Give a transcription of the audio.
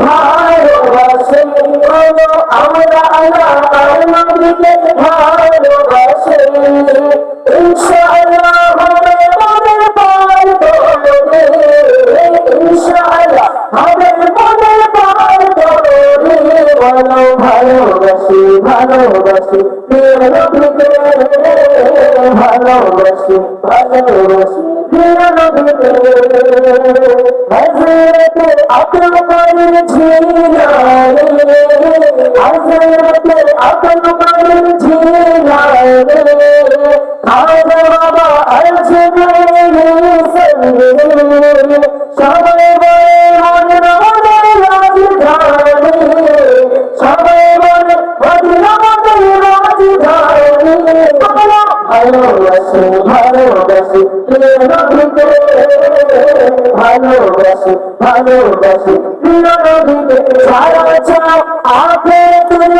ভালোবাসি বলো আমরা আল্লাহর নবীকে ভালোবাসি ইনশাআল্লাহ হবে মনের পার দৌড়ে ইনশাআল্লাহ হবে মনের পার দৌড়ে বলো ভালোবাসি ভালোবাসি প্রিয় নবীকে ভালোবাসি ভালোবাসি প্রিয় নবীকে হযরতে আব্দুল কাদের জিলানী হযরতে আব্দুল কাদের জিলানী খাজা বাবা আজমিরি সন্নি সবাই বলে মনের মনের রাজধানী সবাই বলে মদিনা মনের রাজধানী ভালোবাসি ভালোবাসি প্রিয় নবীকে ভালোবাসি ভালোবাসি প্রিয় নবীকে ছাড়া চাও আখেরাতের